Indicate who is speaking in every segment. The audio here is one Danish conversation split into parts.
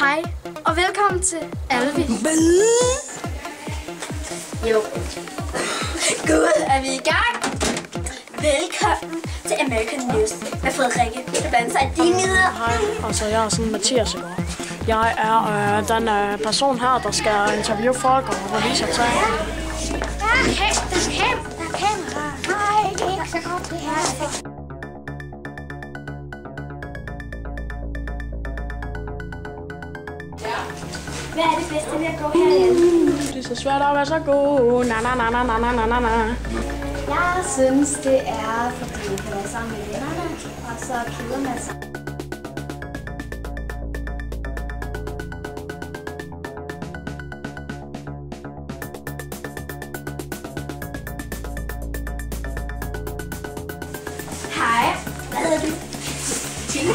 Speaker 1: Hej, og velkommen til Alvi. Jo. Gud, er vi i gang? Velkommen til American News med Frederikke, der blander sig i dine nyheder.
Speaker 2: Hej, altså jeg er sådan Mathias, ikke? Jeg er den person her, der skal interviewe folk og vise sig.
Speaker 1: Der er kamera. Hej, det er ikke så godt det her. Hvad er det bedste ved at gå herhjemme?
Speaker 2: Det er så svært at være så god. Na.
Speaker 1: Jeg synes, det er, fordi vi kan være sammen med vennerne, og så keder man sig. Hej, hvad hedder du? Tine.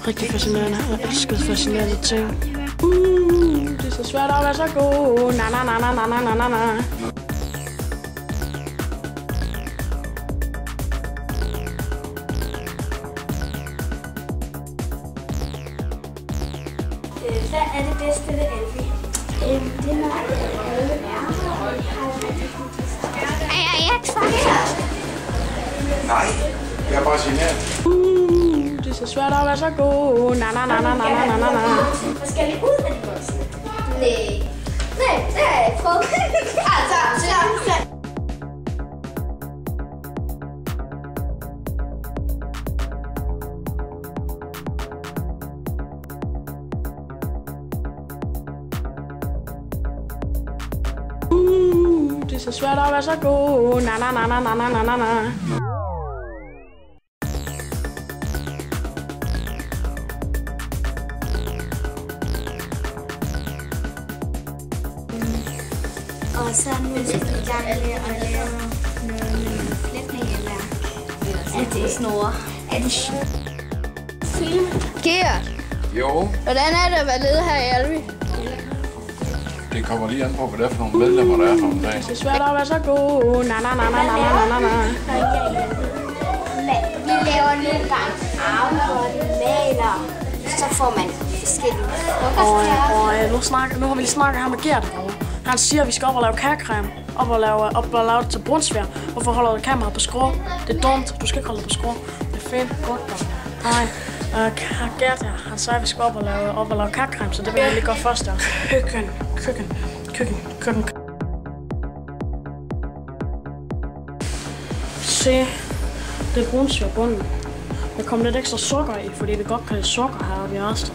Speaker 2: Rigtig fascinerende. Jeg elsker fascinerende ting. Det er så svært at være så god. Na.
Speaker 1: Hvad er det bedste ved Alvi? Det er nok, at alle er jeg ikke sagt?
Speaker 3: Nej, jeg er bare generet.
Speaker 2: Det er så svært at være så god. Na.
Speaker 1: Skal vi ud af de voksne? Nej, det har jeg ikke prøvet. Altså, så
Speaker 2: Det er så svært at være så god. Na.
Speaker 1: og så nu skal vi i gang med at lave noget flætning eller er det snore? Er det film?
Speaker 4: Gert,
Speaker 3: Jo,
Speaker 4: hvordan er det at være leder her i Alvi?
Speaker 3: det kommer lige an på, hvad det er for nogle medlemmer, der er for en dag.
Speaker 2: Det er svært at være så god. Na.
Speaker 1: Vi laver nogle gange armbånd, maler, så får man forskellige frokostkager.
Speaker 2: Og nu har vi lige snakket her med Gert. Han siger, at vi skal op og lave kagecreme. Op og lave det til brunsvær. Hvorfor holder du kameraet på skrå? Det er dumt. Du skal ikke holde det på skrå. Det er fint. Godt da. Nej. Gert her, han sagde, at vi skal op og lave kagecreme, så det vil jeg lige godt først der. Køkken. Se, det er brunsvær bunden. Der kommer lidt ekstra sukker i, fordi vi godt kan lide sukker heroppe i Ørsted.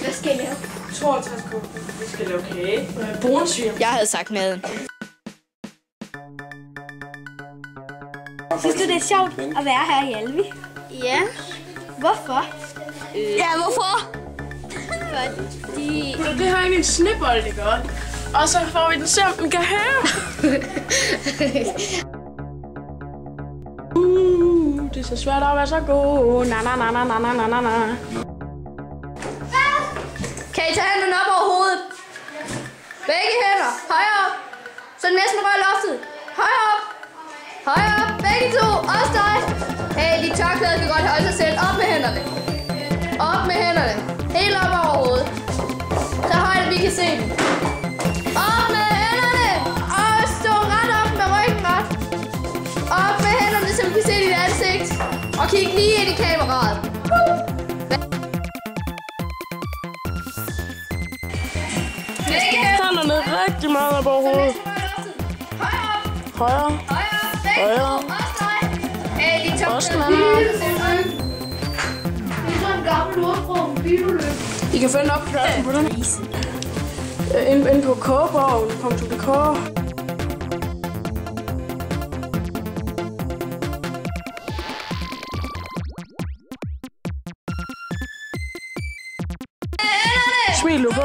Speaker 1: Hvad skal I lave?
Speaker 2: 52 kroner. Vi skal lave kage. Brunsvær.
Speaker 4: Jeg havde sagt maden.
Speaker 1: Synes du, det er sjovt at være her i Alvi?
Speaker 4: Ja.
Speaker 1: Hvorfor?
Speaker 4: Ja, hvorfor?
Speaker 1: Fordi...
Speaker 2: Det har egentlig en snebold, det gør. Og så får vi den se, om den kan høre. Det er så svært at være så god. Na.
Speaker 4: Kan I tage hænderne op over hovedet? Begge hænder. Højere op. Så næsten rør loftet. Højere op. Højere op. Begge to. Også dig. Hey, de tørklæder kan godt holde sig selv. Op med hænderne. Op med hænderne. Helt op over hovedet. Så højt, at vi kan se dem. Op med hænderne. Og stå ret op med ryggen ret. Op med hænderne, så vi kan se dit ansigt. Og kig lige ind i kameraet.
Speaker 2: Hænderne rigtig meget op over hovedet. Højere. Højere. Også den anden. I kan finde op på den. Inde på kogebogen.dk. Smil du på.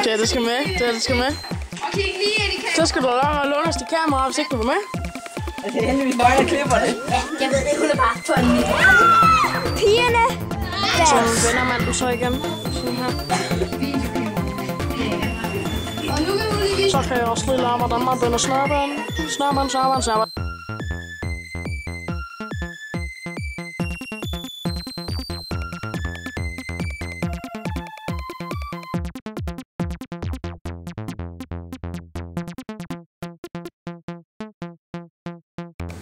Speaker 2: Det skal med.
Speaker 4: Og kig lige ind i kameraet.
Speaker 2: Så skal du lade være med at låne os til kameraet, hvis ikke du var med.
Speaker 5: Det er heldigvis mig, der klipper det.
Speaker 1: Jeg ved det, hun er bare for en lille. Pigerne.
Speaker 2: Så vender man den så igen. Sådan her. Så kan jeg også lige lade mig, hvordan man binder snørbånd. Snørbånd.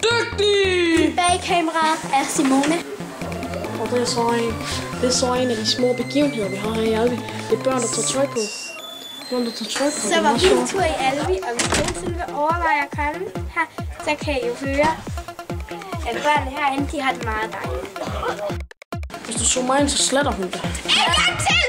Speaker 2: Dygtig!
Speaker 1: Bag kameraet er Simone.
Speaker 2: Og det er så en af de små begivenheder, vi har her i Alvi. Det er børn, der tager tøj på.
Speaker 1: Så var vi en tur i Alvi, og hvis nogensinde vil overveje at komme her, så kan I jo høre, at børnene herinde, de har det meget dejligt.
Speaker 2: Hvis du zoomer ind, så sletter hun det.
Speaker 1: En gang til!